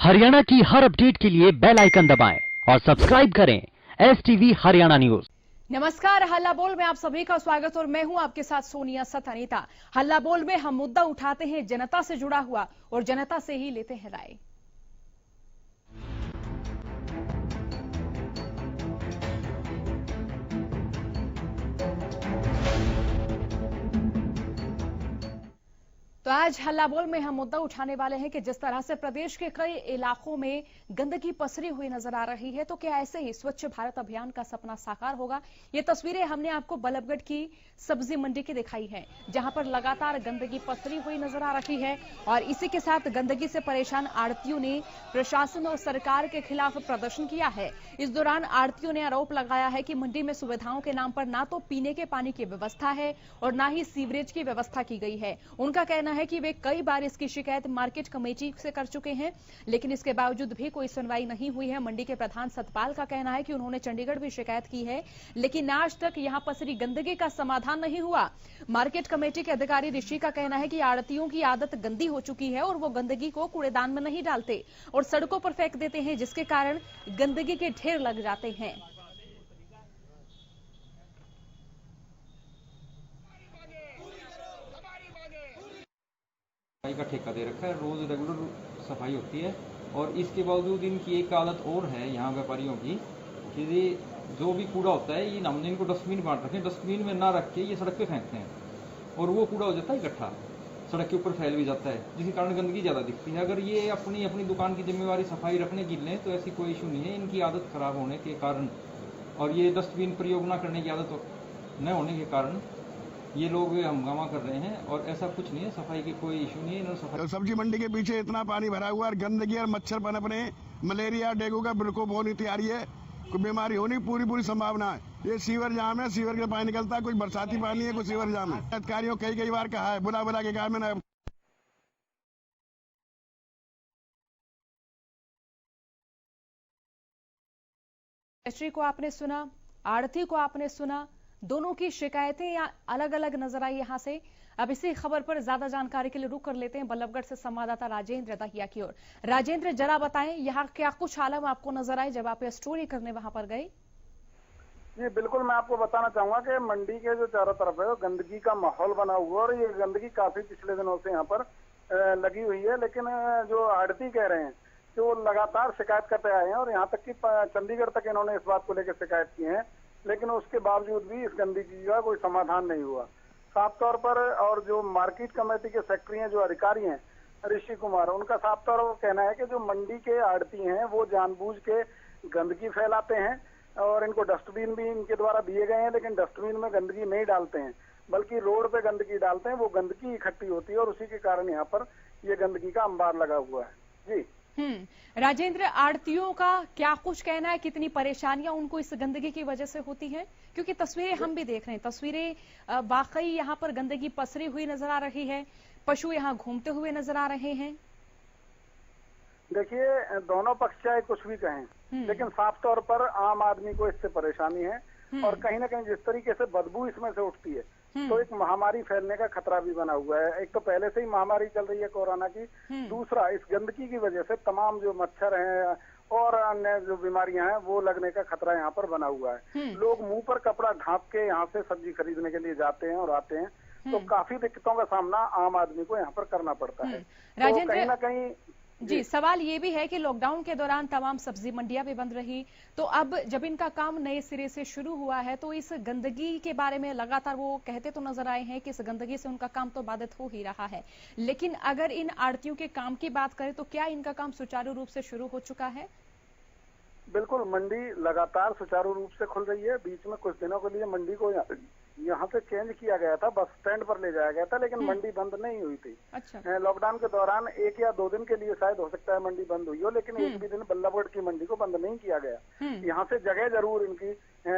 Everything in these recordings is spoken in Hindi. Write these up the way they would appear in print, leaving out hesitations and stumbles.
हरियाणा की हर अपडेट के लिए बेल आइकन दबाएं और सब्सक्राइब करें STV हरियाणा न्यूज। नमस्कार, हल्ला बोल में आप सभी का स्वागत और मैं हूं आपके साथ सोनिया सतनीता। हल्ला बोल में हम मुद्दा उठाते हैं जनता से जुड़ा हुआ और जनता से ही लेते हैं राय। तो आज हल्ला बोल में हम मुद्दा उठाने वाले हैं कि जिस तरह से प्रदेश के कई इलाकों में गंदगी पसरी हुई नजर आ रही है, तो क्या ऐसे ही स्वच्छ भारत अभियान का सपना साकार होगा? ये तस्वीरें हमने आपको बल्लभगढ़ की सब्जी मंडी की दिखाई है, जहां पर लगातार गंदगी पसरी हुई नजर आ रही है और इसी के साथ गंदगी से परेशान आड़तियों ने प्रशासन और सरकार के खिलाफ प्रदर्शन किया है। इस दौरान आड़तियों ने आरोप लगाया है कि मंडी में सुविधाओं के नाम पर ना तो पीने के पानी की व्यवस्था है और ना ही सीवरेज की व्यवस्था की गई है। उनका कहना है कि वे कई बार इसकी शिकायत मार्केट कमेटी से कर चुके हैं, लेकिन इसके बावजूद भी कोई सुनवाई नहीं हुई है। मंडी के प्रधान सतपाल का कहना है कि उन्होंने चंडीगढ़ भी शिकायत की है, लेकिन आज तक यहां पसरी गंदगी का समाधान नहीं हुआ। मार्केट कमेटी के अधिकारी ऋषि का कहना है कि आड़तियों की आदत गंदी हो चुकी है और वो गंदगी को कूड़ेदान में नहीं डालते और सड़कों पर फेंक देते हैं, जिसके कारण गंदगी के ढेर लग जाते हैं। सफाई का ठेका दे रखा है, रोज रेगुलर सफाई होती है और इसके बावजूद इनकी एक आदत और है यहाँ व्यापारियों की कि ये जो भी कूड़ा होता है ये हमने इनको डस्टबिन बांट रखे हैं, डस्टबिन में ना रख के ये सड़क पे फेंकते हैं और वो कूड़ा हो जाता है इकट्ठा, सड़क के ऊपर फैल भी जाता है, जिसके कारण गंदगी ज़्यादा दिखती है। अगर ये अपनी दुकान की जिम्मेवारी सफाई रखने की लें तो ऐसी कोई इशू नहीं है। इनकी आदत खराब होने के कारण और ये डस्टबिन प्रयोग न करने की आदत न होने के कारण ये लोग हंगामा कर रहे हैं और ऐसा कुछ नहीं है, सफाई की कोई इशू नहीं है। इन्होंने सफाई सब्जी मंडी के पीछे इतना पानी भरा हुआ है, गंदगी और मच्छर पनपने, मलेरिया डेंगू का प्रकोप होनी तैयारी है, कोई बीमारी होने की पूरी संभावना है। ये सीवर जाम है, सीवर का पानी निकलता है, कुछ बरसाती पानी है, कुछ सीवर जाम है। अधिकारियों कई बार कहा है, बुला के कहा मैंने। इंडस्ट्री को आपने सुना, आड़ती को आपने सुना, दोनों की शिकायतें या अलग अलग नजर आई यहां से। अब इसी खबर पर ज्यादा जानकारी के लिए रुक कर लेते हैं बल्लभगढ़ से संवाददाता राजेंद्र दहिया की ओर। राजेंद्र, जरा बताएं यहाँ क्या कुछ आलम आपको नजर आए जब आप स्टोरी करने वहां पर गए? जी बिल्कुल, मैं आपको बताना चाहूंगा कि मंडी के जो चारों तरफ है गंदगी का माहौल बना हुआ और ये गंदगी काफी पिछले दिनों से यहाँ पर लगी हुई है। लेकिन जो आड़ती कह रहे हैं कि वो लगातार शिकायत करते आए हैं और यहाँ तक कि चंडीगढ़ तक इन्होंने इस बात को लेकर शिकायत की है, लेकिन उसके बावजूद भी इस गंदगी का कोई समाधान नहीं हुआ। साफ तौर पर और जो मार्केट कमेटी के सेक्रेटरी हैं, जो अधिकारी हैं ऋषि कुमार, उनका साफ तौर पर कहना है कि जो मंडी के आड़ती हैं वो जानबूझ के गंदगी फैलाते हैं और इनको डस्टबिन भी इनके द्वारा दिए गए हैं, लेकिन डस्टबिन में गंदगी नहीं डालते हैं, बल्कि रोड पे गंदगी डालते हैं। वो गंदगी इकट्ठी होती है और उसी के कारण यहाँ पर ये गंदगी का अंबार लगा हुआ है। जी राजेंद्र, आड़तियों का क्या कुछ कहना है, कितनी परेशानियां उनको इस गंदगी की वजह से होती हैं? क्योंकि तस्वीरें हम भी देख रहे हैं, तस्वीरें वाकई यहाँ पर गंदगी पसरी हुई नजर आ रही है, पशु यहाँ घूमते हुए नजर आ रहे हैं। देखिए, दोनों पक्ष चाहे कुछ भी कहें, लेकिन साफ तौर पर आम आदमी को इससे परेशानी है और कहीं ना कहीं जिस तरीके से बदबू इसमें से उठती है तो एक महामारी फैलने का खतरा भी बना हुआ है। एक तो पहले से ही महामारी चल रही है कोरोना की, दूसरा इस गंदगी की वजह से तमाम जो मच्छर हैं और अन्य जो बीमारियां हैं वो लगने का खतरा यहाँ पर बना हुआ है। लोग मुंह पर कपड़ा ढांप के यहाँ से सब्जी खरीदने के लिए जाते हैं और आते हैं, तो काफी दिक्कतों का सामना आम आदमी को यहाँ पर करना पड़ता है। तो कहीं ना कहीं जी, सवाल ये भी है कि लॉकडाउन के दौरान तमाम सब्जी मंडियां भी बंद रही, तो अब जब इनका काम नए सिरे से शुरू हुआ है तो इस गंदगी के बारे में लगातार वो कहते तो नजर आए हैं कि इस गंदगी से उनका काम तो बाधित हो ही रहा है, लेकिन अगर इन आड़तियों के काम की बात करें तो क्या इनका काम सुचारू रूप से शुरू हो चुका है? बिल्कुल, मंडी लगातार सुचारू रूप से खुल रही है। बीच में कुछ दिनों के लिए मंडी को यहाँ से चेंज किया गया था, बस स्टैंड पर ले जाया गया था, लेकिन मंडी बंद नहीं हुई थी। अच्छा। लॉकडाउन के दौरान 1 या 2 दिन के लिए शायद हो सकता है मंडी बंद हुई हो, लेकिन एक भी दिन बल्लभगढ़ की मंडी को बंद नहीं किया गया। यहाँ से जगह जरूर इनकी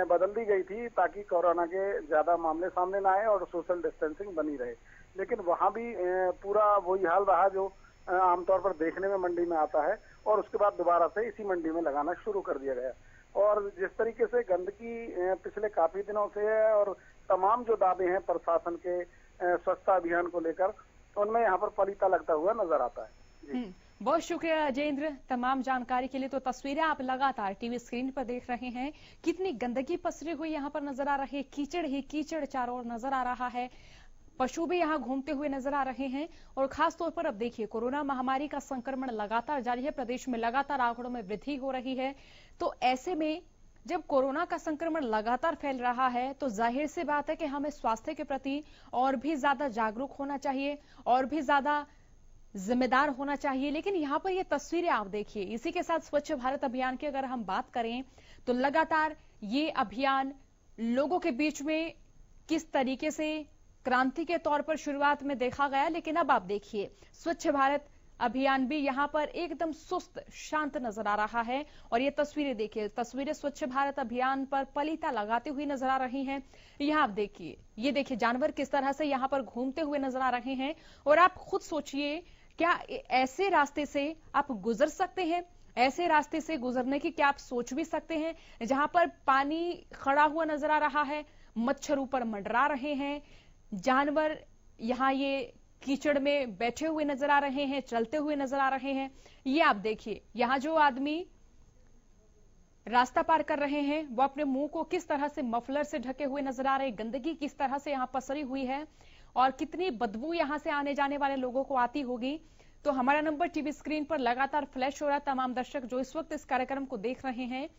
बदल दी गई थी ताकि कोरोना के ज्यादा मामले सामने न आए और सोशल डिस्टेंसिंग बनी रहे, लेकिन वहाँ भी पूरा वही हाल रहा जो आमतौर पर देखने में मंडी में आता है और उसके बाद दोबारा से इसी मंडी में लगाना शुरू कर दिया गया। और जिस तरीके से गंदगी पिछले काफी दिनों से है और तमाम जो दावे हैं प्रशासन के स्वच्छता अभियान को लेकर, उनमें यहाँ पर पलीता लगता हुआ नजर आता है। बहुत शुक्रिया राजेंद्र तमाम जानकारी के लिए। तो तस्वीरें आप लगातार टीवी स्क्रीन पर देख रहे हैं, कितनी गंदगी पसरी हुई यहाँ पर नजर आ रही है, कीचड़ ही कीचड़ चारों ओर नजर आ रहा है, पशु भी यहाँ घूमते हुए नजर आ रहे हैं। और खास तौर पर अब देखिए कोरोना महामारी का संक्रमण लगातार जारी है, प्रदेश में लगातार आंकड़ों में वृद्धि हो रही है। तो ऐसे में जब कोरोना का संक्रमण लगातार फैल रहा है तो जाहिर सी बात है कि हमें स्वास्थ्य के प्रति और भी ज्यादा जागरूक होना चाहिए और भी ज्यादा जिम्मेदार होना चाहिए। लेकिन यहाँ पर ये तस्वीरें आप देखिए, इसी के साथ स्वच्छ भारत अभियान की अगर हम बात करें तो लगातार ये अभियान लोगों के बीच में किस तरीके से क्रांति के तौर पर शुरुआत में देखा गया, लेकिन अब आप देखिए स्वच्छ भारत अभियान भी यहाँ पर एकदम सुस्त शांत नजर आ रहा है। और ये तस्वीरें देखिए, तस्वीरें स्वच्छ भारत अभियान पर पलीता लगाती हुई नजर आ रही हैं। यहाँ आप देखिए, ये देखिए जानवर किस तरह से यहाँ पर घूमते हुए नजर आ रहे हैं। और आप खुद सोचिए, क्या ऐसे रास्ते से आप गुजर सकते हैं? ऐसे रास्ते से गुजरने की क्या आप सोच भी सकते हैं, जहां पर पानी खड़ा हुआ नजर आ रहा है, मच्छर ऊपर मंडरा रहे हैं, जानवर यहाँ ये कीचड़ में बैठे हुए नजर आ रहे हैं, चलते हुए नजर आ रहे हैं। ये आप देखिए, यहाँ जो आदमी रास्ता पार कर रहे हैं वो अपने मुंह को किस तरह से मफलर से ढके हुए नजर आ रहे हैं, गंदगी किस तरह से यहाँ पसरी हुई है और कितनी बदबू यहां से आने जाने वाले लोगों को आती होगी। तो हमारा नंबर टीवी स्क्रीन पर लगातार फ्लैश हो रहा है। तमाम दर्शक जो इस वक्त इस कार्यक्रम को देख रहे हैं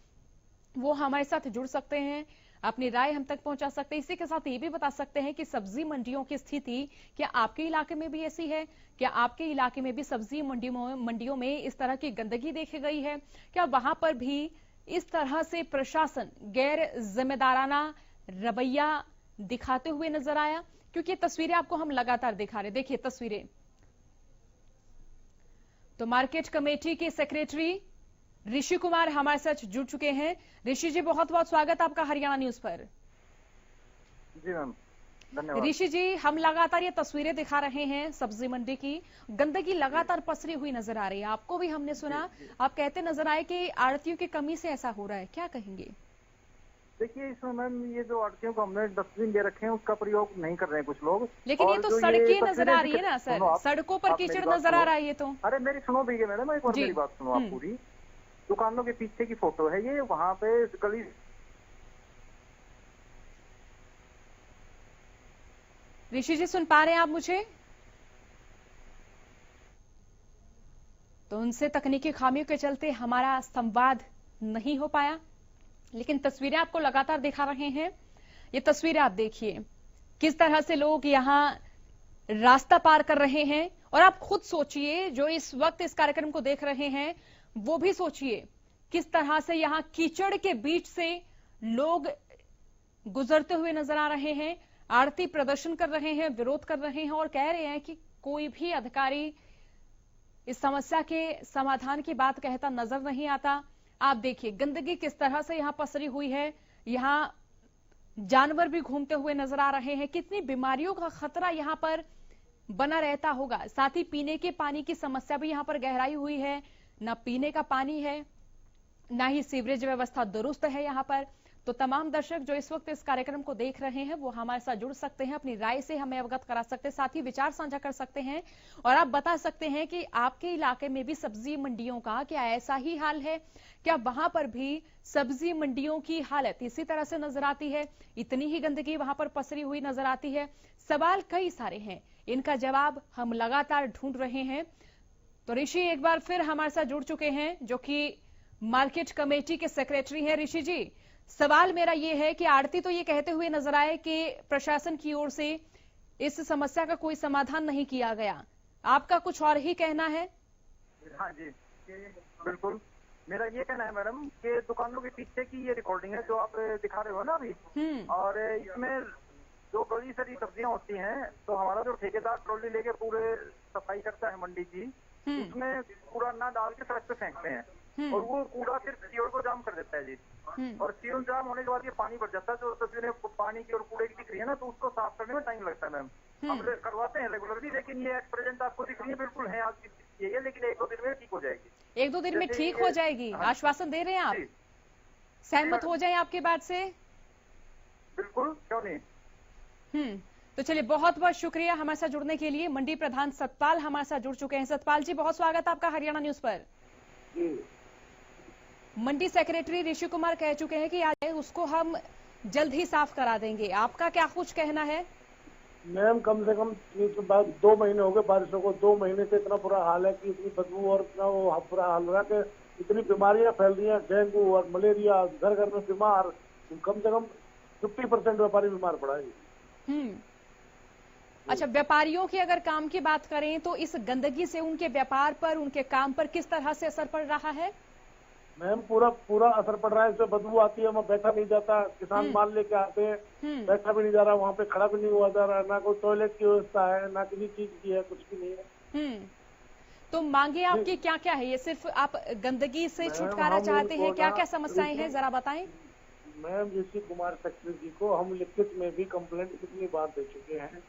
वो हमारे साथ जुड़ सकते हैं, अपनी राय हम तक पहुंचा सकते हैं। इसी के साथ ये भी बता सकते हैं कि सब्जी मंडियों की स्थिति क्या आपके इलाके में भी ऐसी है? क्या आपके इलाके में भी सब्जी मंडियों में इस तरह की गंदगी देखी गई है? क्या वहां पर भी इस तरह से प्रशासन गैर जिम्मेदाराना रवैया दिखाते हुए नजर आया? क्योंकि ये तस्वीरें आपको हम लगातार दिखा रहे, देखिए तस्वीरें। तो मार्केट कमेटी के सेक्रेटरी ऋषि कुमार हमारे साथ जुड़ चुके हैं। ऋषि जी, बहुत बहुत स्वागत आपका हरियाणा न्यूज पर। जी मैम, धन्यवाद। ऋषि जी, हम लगातार ये तस्वीरें दिखा रहे हैं सब्जी मंडी की, गंदगी लगातार पसरी हुई नजर आ रही है। आपको भी हमने सुना, आप कहते नजर आए कि आड़तियों की कमी से ऐसा हो रहा है, क्या कहेंगे? देखिए इसमें मैम, ये जो आड़तियों को हमने डस्टबिन दे रखे हैं उसका प्रयोग नहीं कर रहे हैं कुछ लोग। लेकिन ये तो सड़कें नजर आ रही है ना सर, सड़कों पर कीचड़ नजर आ रहा है ये तो। अरे मेरी सुनो भैया मैडम, एक बार मेरी बात सुनो आप पूरी। दुकानों के पीछे की फोटो है ये, वहां पे गली। ऋषि जी सुन पा रहे हैं आप मुझे? तो उनसे तकनीकी खामियों के चलते हमारा संवाद नहीं हो पाया, लेकिन तस्वीरें आपको लगातार दिखा रहे हैं। ये तस्वीरें आप देखिए, किस तरह से लोग यहाँ रास्ता पार कर रहे हैं। और आप खुद सोचिए, जो इस वक्त इस कार्यक्रम को देख रहे हैं वो भी सोचिए किस तरह से यहाँ कीचड़ के बीच से लोग गुजरते हुए नजर आ रहे हैं, आड़ती प्रदर्शन कर रहे हैं, विरोध कर रहे हैं और कह रहे हैं कि कोई भी अधिकारी इस समस्या के समाधान की बात कहता नजर नहीं आता। आप देखिए गंदगी किस तरह से यहाँ पसरी हुई है, यहाँ जानवर भी घूमते हुए नजर आ रहे हैं, कितनी बीमारियों का खतरा यहाँ पर बना रहता होगा। साथ ही पीने के पानी की समस्या भी यहाँ पर गहराई हुई है, ना पीने का पानी है, ना ही सीवरेज व्यवस्था दुरुस्त है यहाँ पर। तो तमाम दर्शक जो इस वक्त इस कार्यक्रम को देख रहे हैं वो हमारे साथ जुड़ सकते हैं, अपनी राय से हमें अवगत करा सकते हैं, साथ ही विचार साझा कर सकते हैं और आप बता सकते हैं कि आपके इलाके में भी सब्जी मंडियों का क्या ऐसा ही हाल है? क्या वहां पर भी सब्जी मंडियों की हालत इसी तरह से नजर आती है? इतनी ही गंदगी वहां पर पसरी हुई नजर आती है? सवाल कई सारे हैं, इनका जवाब हम लगातार ढूंढ रहे हैं। तो ऋषि एक बार फिर हमारे साथ जुड़ चुके हैं, जो कि मार्केट कमेटी के सेक्रेटरी हैं। ऋषि जी, सवाल मेरा ये है कि आड़ती तो ये कहते हुए नजर आए कि प्रशासन की ओर से इस समस्या का कोई समाधान नहीं किया गया, आपका कुछ और ही कहना है? हाँ जी, बिल्कुल मेरा ये कहना है मैडम कि दुकानों के पीछे की ये रिकॉर्डिंग है जो आप दिखा रहे हो ना अभी, और इसमें जो बड़ी सारी सब्जियां होती हैं तो हमारा जो ठेकेदार ट्रॉली लेके पूरे सफाई करता है मंडी की, उसमें कूड़ा ना डाल के सड़क पे फेंकते हैं और वो कूड़ा सिर्फ सीवर को जाम कर देता है जी। और सीवर जाम होने के बाद ये पानी भर जाता है, जो तस्वीरें पानी की और कूड़े की दिख रही है ना, तो उसको साफ करने में टाइम लगता है मैम। हम करवाते हैं रेगुलरली, लेकिन ये एट प्रेजेंट आपको दिख रही है बिल्कुल है आज की है, लेकिन 1-2 दिन में ठीक हो जाएगी। 1-2 दिन में ठीक हो जाएगी, आश्वासन दे रहे हैं आप? सहमत हो जाए आपकी बात से? बिल्कुल, क्यों नहीं। तो चलिए, बहुत बहुत शुक्रिया हमारे साथ जुड़ने के लिए। मंडी प्रधान सतपाल हमारे साथ जुड़ चुके हैं। सतपाल जी, बहुत स्वागत आपका हरियाणा न्यूज पर। मंडी सेक्रेटरी ऋषि कुमार कह चुके हैं कि आज उसको हम जल्द ही साफ करा देंगे। आपका क्या कुछ कहना है? मैम, कम से कम 2 महीने हो गए बारिशों को। 2 महीने से इतना बुरा हाल है कि इतनी बदबू और इतना वो बुरा हाल रहा कि इतनी बीमारियां फैल रही हैं, डेंगू और मलेरिया, घर घर में बीमार। कम से कम 50% व्यापारी बीमार पड़ा है। अच्छा, व्यापारियों की अगर काम की बात करें तो इस गंदगी से उनके व्यापार पर, उनके काम पर किस तरह से असर पड़ रहा है? मैम, पूरा असर पड़ रहा है। इससे बदबू आती है, वहाँ बैठा नहीं जाता। किसान माल लेके आते हैं, बैठा भी नहीं जा रहा, वहाँ पे खड़ा भी नहीं हुआ जा रहा। ना कोई टॉयलेट की व्यवस्था है, ना किसी चीज की है, कुछ भी नहीं है। तो मांगे आपकी क्या क्या है? ये सिर्फ आप गंदगी से छुटकारा चाहते हैं? क्या क्या समस्याएं हैं, जरा बताएं। मैम, ऋषि कुमार सेक्रेटरी जी को हम लिखित में भी कंप्लेंट कितनी बार दे चुके हैं।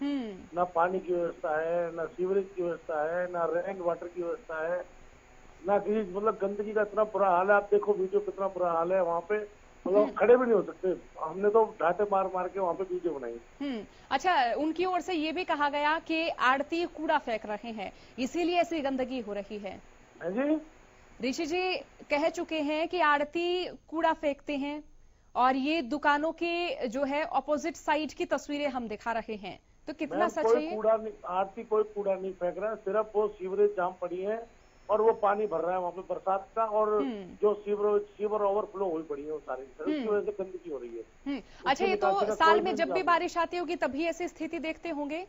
ना पानी की व्यवस्था है, ना सीवरेज की व्यवस्था है, ना रेन वाटर की व्यवस्था है, ना किसी, मतलब गंदगी का इतना बुरा हाल है। आप देखो वीडियो, कितना बुरा हाल है वहाँ पे, मतलब खड़े भी नहीं हो सकते। हमने तो ढाटे मार मार के वहाँ पे वीडियो बनाई। अच्छा, उनकी ओर से ये भी कहा गया कि आड़ती कूड़ा फेंक रहे हैं, इसीलिए ऐसी गंदगी हो रही है। जी, ऋषि जी कह चुके हैं कि आड़ती कूड़ा फेंकते हैं और ये दुकानों के जो है ऑपोजिट साइड की तस्वीरें हम दिखा रहे हैं। तो कितना सच है? कोई कूड़ा नहीं, आड़ती कोई कूड़ा नहीं फेंक रहा है। सिर्फ वो सीवरेज जाम पड़ी है और वो पानी भर रहा है वहाँ पे बरसात का, और जो सीवर ओवरफ्लो हुई पड़ी है वो सारी, उसकी वजह से गंदगी हो रही है। अच्छा, ये तो साल में जब भी बारिश आती होगी तभी ऐसी स्थिति देखते होंगे?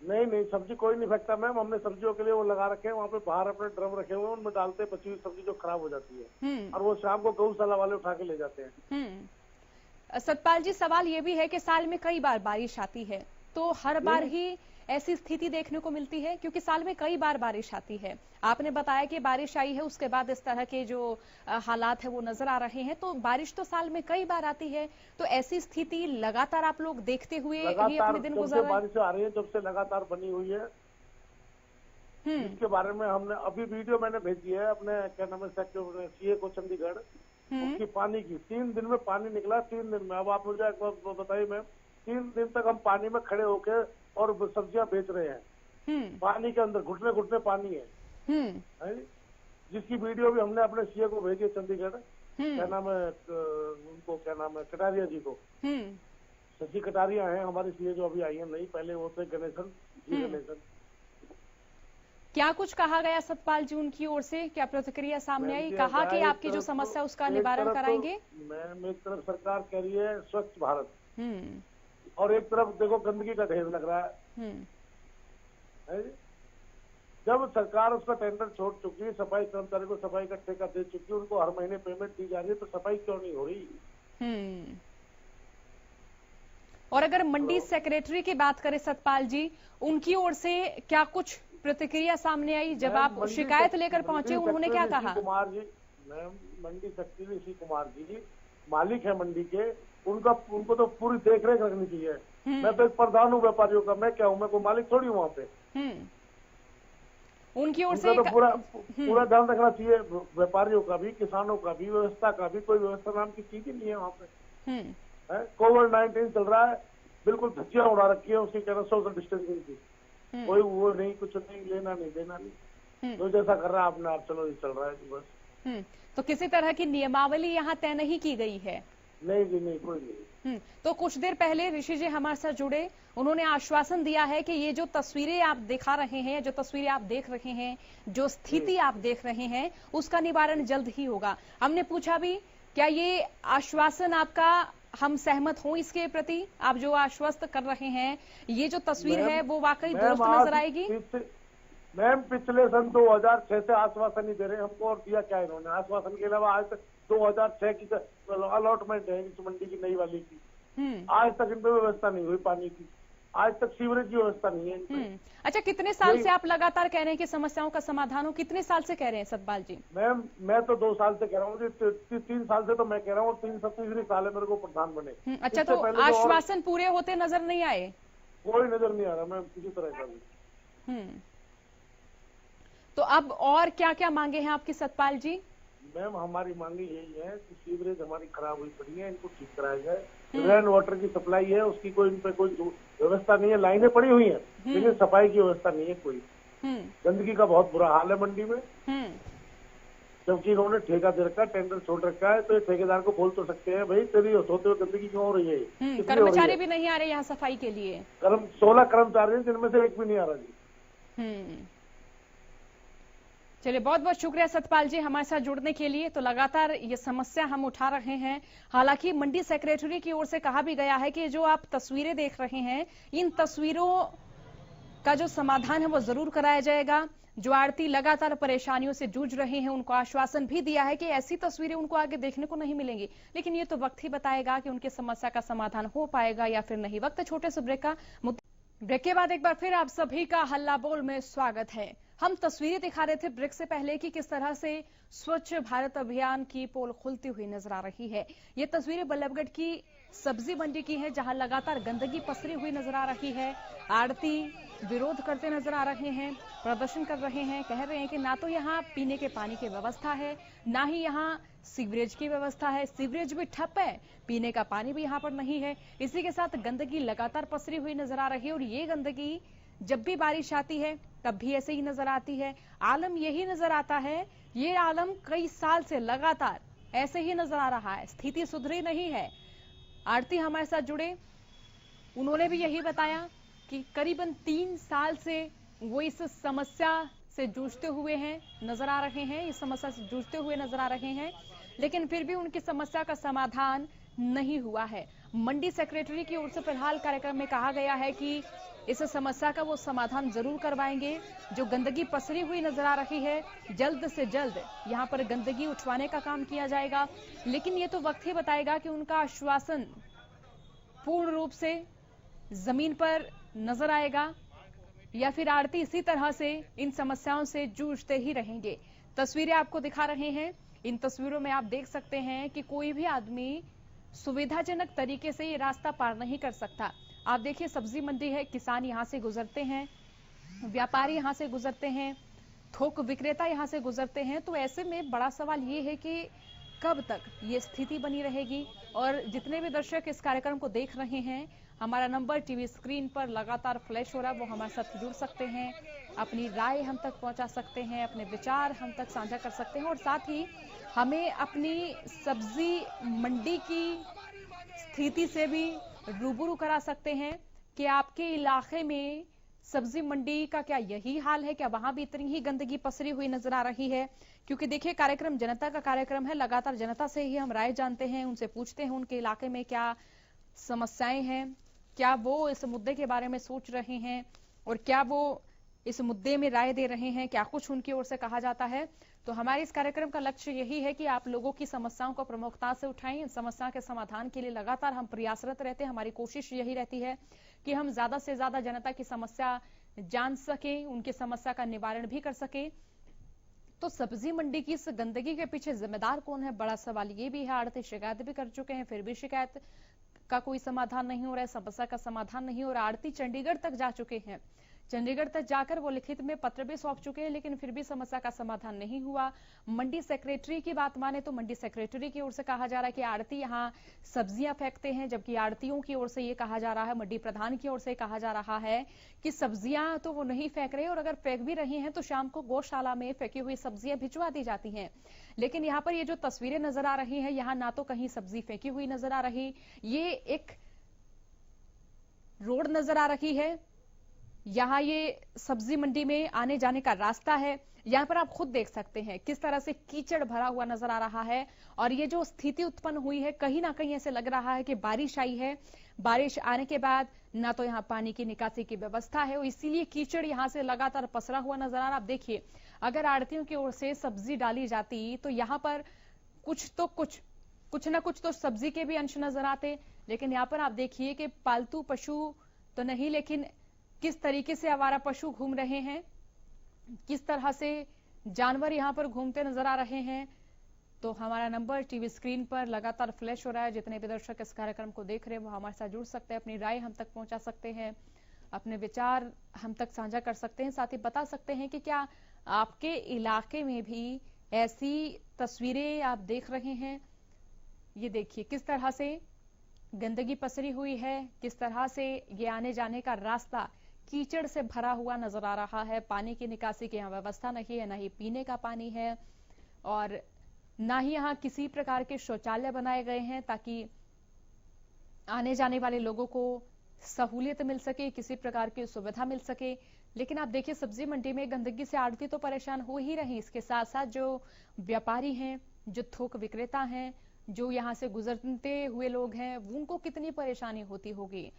नहीं, सब्जी कोई नहीं फेंकता मैम। हमने सब्जियों के लिए वो लगा रखे हैं वहाँ पे, बाहर अपने ड्रम रखे हुए हैं, उनमें डालते बची हुई सब्जी जो खराब हो जाती है, और वो शाम को गौशाला वाले उठा के ले जाते हैं। सतपाल जी, सवाल ये भी है कि साल में कई बार बारिश आती है, तो हर बार ही ऐसी स्थिति देखने को मिलती है? क्योंकि साल में कई बार बारिश आती है। आपने बताया कि बारिश आई है, उसके बाद इस तरह के जो हालात है वो नजर आ रहे हैं। तो बारिश तो साल में कई बार आती है, तो ऐसी स्थिति लगातार आप लोग देखते हुए ये अपने दिन गुजार रहे हैं? बारिश आ रही है, जब से लगातार बनी हुई है। इसके बारे में हमने अभी वीडियो मैंने भेजी है अपने, क्या नाम है, सेक्रेटरी सीए को चंडीगढ़, उसकी पानी की। 3 दिन में पानी निकला, 3 दिन में। अब आप मुझे एक बार बताइए मैम, 3 दिन तक हम पानी में खड़े होके और सब्जियां बेच रहे हैं। पानी के अंदर घुटने घुटने पानी है। जिसकी वीडियो भी हमने अपने सीए को भेजी है चंडीगढ़, क्या नाम है उनको, क्या नाम है, कटारिया जी को। शशि कटारिया हैं हमारे सीए जो अभी आई है नहीं, पहले वो थे गणेशन। क्या कुछ कहा गया सतपाल जी उनकी ओर से? क्या प्रतिक्रिया सामने आई? कहा कि आपकी जो समस्या उसका निवारण कराएंगे? मैम, एक तरफ सरकार कह रही है स्वच्छ भारत, और एक तरफ देखो गंदगी का ढेर लग रहा है। जब सरकार उसका टेंडर छोड़ चुकी है, सफाई कर्मचारी को सफाई का ठेका दे चुकी है, उनको हर महीने पेमेंट दी जा रही है, तो सफाई क्यों नहीं हो रही? और अगर मंडी सेक्रेटरी की बात करें सतपाल जी, उनकी ओर से क्या कुछ प्रतिक्रिया सामने आई? जब आप शिकायत लेकर पहुंचे, उन्होंने क्या कहा? कुमार जी, मैम, मंडी सेक्रेटरी ऋषि कुमार जी मालिक है मंडी के, उनको तो पूरी देख रेख रखनी चाहिए। मैं तो एक प्रधान हूँ व्यापारियों का, मैं क्या हूँ, मैं कोई मालिक थोड़ी हूँ वहाँ पे। उनकी ओर से तो पूरा ध्यान रखना चाहिए, व्यापारियों का भी, किसानों का भी, व्यवस्था का भी। कोई व्यवस्था नाम की चीज ही नहीं है वहाँ पे। कोविड-19 चल रहा है, बिल्कुल धज्जियां उड़ा रखी है उसकी, कहना सोशल डिस्टेंसिंग की। कोई वो नहीं, कुछ नहीं, लेना नहीं देना नहीं, तो जैसा कर रहा है आपने, आप चलो ये चल रहा है बस। तो किसी तरह की नियमावली यहाँ तय नहीं की गई है? नहीं जी, नहीं, कोई नहीं। तो कुछ देर पहले ऋषि जी हमारे साथ जुड़े, उन्होंने आश्वासन दिया है कि ये जो तस्वीरें आप दिखा रहे हैं, जो तस्वीरें आप देख रहे हैं, जो स्थिति आप देख रहे हैं, उसका निवारण जल्द ही होगा। हमने पूछा भी, क्या ये आश्वासन आपका, हम सहमत हों इसके प्रति? आप जो आश्वस्त कर रहे हैं, ये जो तस्वीर है वो वाकई दुरुस्त नजर आएगी? मैम, पिछले सन 2006 से आश्वासन ही दे रहे हैं हमको, और दिया क्या इन्होंने? आश्वासन के अलावा आज तक 2006 की अलॉटमेंट है इस मंडी की, नई वाली की, आज तक इन पे व्यवस्था नहीं हुई पानी की, आज तक सीवरेज की व्यवस्था नहीं है। अच्छा, कितने साल से आप लगातार कह रहे हैं कि समस्याओं का समाधान हो? कितने साल से कह रहे हैं सतपाल जी? मैम, मैं तो 2 साल से कह रहा हूँ, 3 साल से तो मैं कह रहा हूँ, 3 साल है मेरे को प्रधान बने। अच्छा, तो आश्वासन पूरे होते नजर नहीं आए? कोई नजर नहीं आ रहा मैम, किसी तरह का भी। तो अब और क्या क्या मांगे हैं आपकी सतपाल जी? मैम हमारी मांगी यही है कि सीवरेज हमारी खराब हुई पड़ी है, इनको ठीक कराया जाए। रेन वाटर की सप्लाई है, उसकी कोई इन पे कोई व्यवस्था नहीं है, लाइनें पड़ी हुई हैं लेकिन सफाई की व्यवस्था नहीं है कोई। गंदगी का बहुत बुरा हाल है मंडी में, जबकि इन्होंने ठेका दे रखा है, टेंडर छोड़ रखा है, तो ये ठेकेदार को बोल तो सकते हैं भाई तेरी होते हुए गंदगी क्यों हो रही है। कर्मचारी भी नहीं आ रहे यहाँ सफाई के लिए। 16 कर्मचारी हैं जिनमें से एक भी नहीं आ रहा जी। चलिए, बहुत बहुत शुक्रिया सतपाल जी हमारे साथ जुड़ने के लिए। तो लगातार ये समस्या हम उठा रहे हैं। हालांकि मंडी सेक्रेटरी की ओर से कहा भी गया है कि जो आप तस्वीरें देख रहे हैं, इन तस्वीरों का जो समाधान है वो जरूर कराया जाएगा। जो आड़ती लगातार परेशानियों से जूझ रहे हैं उनको आश्वासन भी दिया है कि ऐसी तस्वीरें उनको आगे देखने को नहीं मिलेंगी, लेकिन ये तो वक्त ही बताएगा कि उनकी समस्या का समाधान हो पाएगा या फिर नहीं। वक्त छोटे से ब्रेक के बाद एक बार फिर आप सभी का हल्ला बोल में स्वागत है। हम तस्वीरें दिखा रहे थे ब्रेक से पहले कि किस तरह से स्वच्छ भारत अभियान की पोल खुलती हुई नजर आ रही है। ये तस्वीरें बल्लभगढ़ की सब्जी मंडी की है, जहां लगातार गंदगी पसरी हुई नजर आ रही है। आड़ती विरोध करते नजर आ रहे हैं, प्रदर्शन कर रहे हैं, कह रहे हैं कि ना तो यहाँ पीने के पानी की व्यवस्था है, ना ही यहाँ सीवरेज की व्यवस्था है। सीवरेज भी ठप है, पीने का पानी भी यहाँ पर नहीं है। इसी के साथ गंदगी लगातार पसरी हुई नजर आ रही है और ये गंदगी जब भी बारिश आती है तब भी ऐसे ही नजर आती है। आलम यही नजर आता है, ये आलम कई साल से लगातार ऐसे ही नजर आ रहा है, स्थिति सुधरी नहीं है। आड़ती हमारे साथ जुड़े, उन्होंने भी यही बताया कि करीबन 3 साल से वो इस समस्या से जूझते हुए हैं नजर आ रहे हैं, इस समस्या से जूझते हुए नजर आ रहे हैं, लेकिन फिर भी उनकी समस्या का समाधान नहीं हुआ है। मंडी सेक्रेटरी की ओर से फिलहाल कार्यक्रम में कहा गया है कि इस समस्या का वो समाधान जरूर करवाएंगे। जो गंदगी पसरी हुई नजर आ रही है, जल्द से जल्द यहाँ पर गंदगी उठवाने का काम किया जाएगा, लेकिन ये तो वक्त ही बताएगा कि उनका आश्वासन पूर्ण रूप से जमीन पर नजर आएगा या फिर आड़ती इसी तरह से इन समस्याओं से जूझते ही रहेंगे। तस्वीरें आपको दिखा रहे हैं, इन तस्वीरों में आप देख सकते हैं कि कोई भी आदमी सुविधाजनक तरीके से ये रास्ता पार नहीं कर सकता। आप देखिए, सब्जी मंडी है, किसान यहां से गुजरते हैं, व्यापारी यहां से गुजरते हैं, थोक विक्रेता यहां से गुजरते हैं। तो ऐसे में बड़ा सवाल ये है कि कब तक ये स्थिति बनी रहेगी। और जितने भी दर्शक इस कार्यक्रम को देख रहे हैं, हमारा नंबर टीवी स्क्रीन पर लगातार फ्लैश हो रहा है, वो हमारे साथ जुड़ सकते हैं, अपनी राय हम तक पहुंचा सकते हैं, अपने विचार हम तक साझा कर सकते हैं और साथ ही हमें अपनी सब्जी मंडी की स्थिति से भी रूबरू करा सकते हैं कि आपके इलाके में सब्जी मंडी का क्या यही हाल है, क्या वहां भी इतनी ही गंदगी पसरी हुई नजर आ रही है। क्योंकि देखिए, कार्यक्रम जनता का कार्यक्रम है, लगातार जनता से ही हम राय जानते हैं, उनसे पूछते हैं उनके इलाके में क्या समस्याएं हैं, क्या वो इस मुद्दे के बारे में सोच रहे हैं और क्या वो इस मुद्दे में राय दे रहे हैं, क्या कुछ उनकी ओर से कहा जाता है। तो हमारे इस कार्यक्रम का लक्ष्य यही है कि आप लोगों की समस्याओं को प्रमुखता से उठाएं। इन समस्या के समाधान के लिए लगातार हम प्रयासरत रहते हैं। हमारी कोशिश यही रहती है कि हम ज्यादा से ज्यादा जनता की समस्या जान सके, उनकी समस्या का निवारण भी कर सके। तो सब्जी मंडी की इस गंदगी के पीछे जिम्मेदार कौन है, बड़ा सवाल ये भी है। आड़ती शिकायत भी कर चुके हैं, फिर भी शिकायत का कोई समाधान नहीं हो रहा है, समस्या का समाधान नहीं हो रहा। आड़ती चंडीगढ़ तक जा चुके हैं, चंडीगढ़ तक जाकर वो लिखित में पत्र भी सौंप चुके हैं, लेकिन फिर भी समस्या का समाधान नहीं हुआ। मंडी सेक्रेटरी की बात माने तो मंडी सेक्रेटरी की ओर से कहा जा रहा है कि आड़ती यहां सब्जियां फेंकते हैं, जबकि आड़तियों की ओर से ये कहा जा रहा है, मंडी प्रधान की ओर से कहा जा रहा है कि सब्जियां तो वो नहीं फेंक रहे और अगर फेंक भी रही हैं तो शाम को गौशाला में फेंकी हुई सब्जियां भिजवा दी जाती हैं। लेकिन यहाँ पर ये जो तस्वीरें नजर आ रही है, यहाँ ना तो कहीं सब्जी फेंकी हुई नजर आ रही, ये एक रोड नजर आ रही है, यहाँ ये सब्जी मंडी में आने जाने का रास्ता है। यहाँ पर आप खुद देख सकते हैं किस तरह से कीचड़ भरा हुआ नजर आ रहा है और ये जो स्थिति उत्पन्न हुई है, कहीं ना कहीं ऐसे लग रहा है कि बारिश आई है, बारिश आने के बाद ना तो यहाँ पानी की निकासी की व्यवस्था है और इसीलिए कीचड़ यहाँ से लगातार पसरा हुआ नजर आ रहा है। आप देखिए, अगर आड़तियों की ओर से सब्जी डाली जाती तो यहाँ पर कुछ ना कुछ तो सब्जी के भी अंश नजर आते, लेकिन यहाँ पर आप देखिए कि पालतू पशु तो नहीं, लेकिन किस तरीके से आवारा पशु घूम रहे हैं, किस तरह से जानवर यहां पर घूमते नजर आ रहे हैं। तो हमारा नंबर टीवी स्क्रीन पर लगातार फ्लैश हो रहा है। जितने भी दर्शक इस कार्यक्रम को देख रहे हैं वो हमारे साथ जुड़ सकते हैं, अपनी राय हम तक पहुंचा सकते हैं, अपने विचार हम तक साझा कर सकते हैं, साथ ही बता सकते हैं कि क्या आपके इलाके में भी ऐसी तस्वीरें आप देख रहे हैं। ये देखिए किस तरह से गंदगी पसरी हुई है, किस तरह से ये आने जाने का रास्ता कीचड़ से भरा हुआ नजर आ रहा है। पानी की निकासी की यहाँ व्यवस्था नहीं है, ना ही पीने का पानी है और ना ही यहाँ किसी प्रकार के शौचालय बनाए गए हैं ताकि आने जाने वाले लोगों को सहूलियत मिल सके, किसी प्रकार की सुविधा मिल सके। लेकिन आप देखिए सब्जी मंडी में गंदगी से आड़ती तो परेशान हो ही रही, इसके साथ साथ जो व्यापारी हैं, जो थोक विक्रेता हैं, जो यहाँ से गुजरते हुए लोग हैं, उनको कितनी परेशानी होती होगी।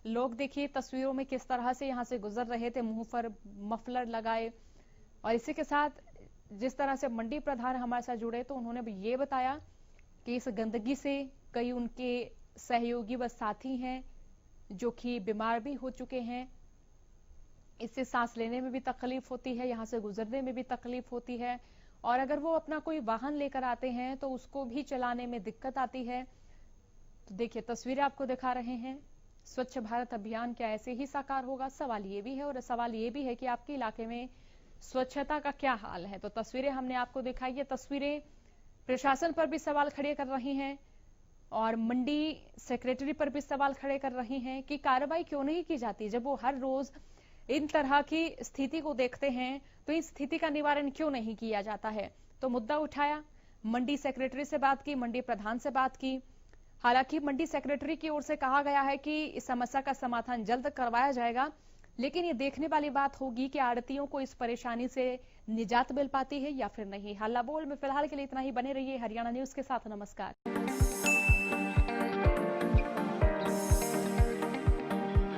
लोग देखिए तस्वीरों में किस तरह से यहाँ से गुजर रहे थे, मुंह पर मफलर लगाए। और इसी के साथ जिस तरह से मंडी प्रधान हमारे साथ जुड़े तो उन्होंने भी ये बताया कि इस गंदगी से कई उनके सहयोगी व साथी हैं जो कि बीमार भी हो चुके हैं। इससे सांस लेने में भी तकलीफ होती है, यहाँ से गुजरने में भी तकलीफ होती है और अगर वो अपना कोई वाहन लेकर आते हैं तो उसको भी चलाने में दिक्कत आती है। तो देखिए तस्वीरें आपको दिखा रहे हैं। स्वच्छ भारत अभियान क्या ऐसे ही साकार होगा? सवाल ये भी है और सवाल ये भी है कि आपके इलाके में स्वच्छता का क्या हाल है। तो तस्वीरें हमने आपको दिखाई, ये तस्वीरें प्रशासन पर भी सवाल खड़े कर रही हैं और मंडी सेक्रेटरी पर भी सवाल खड़े कर रही हैं कि कार्रवाई क्यों नहीं की जाती। जब वो हर रोज इन तरह की स्थिति को देखते हैं तो इस स्थिति का निवारण क्यों नहीं किया जाता है। तो मुद्दा उठाया, मंडी सेक्रेटरी से बात की, मंडी प्रधान से बात की। हालांकि मंडी सेक्रेटरी की ओर से कहा गया है कि इस समस्या का समाधान जल्द करवाया जाएगा, लेकिन ये देखने वाली बात होगी कि आड़तियों को इस परेशानी से निजात मिल पाती है या फिर नहीं। हल्ला बोल में फिलहाल के लिए इतना ही। बने रहिए हरियाणा न्यूज के साथ। नमस्कार।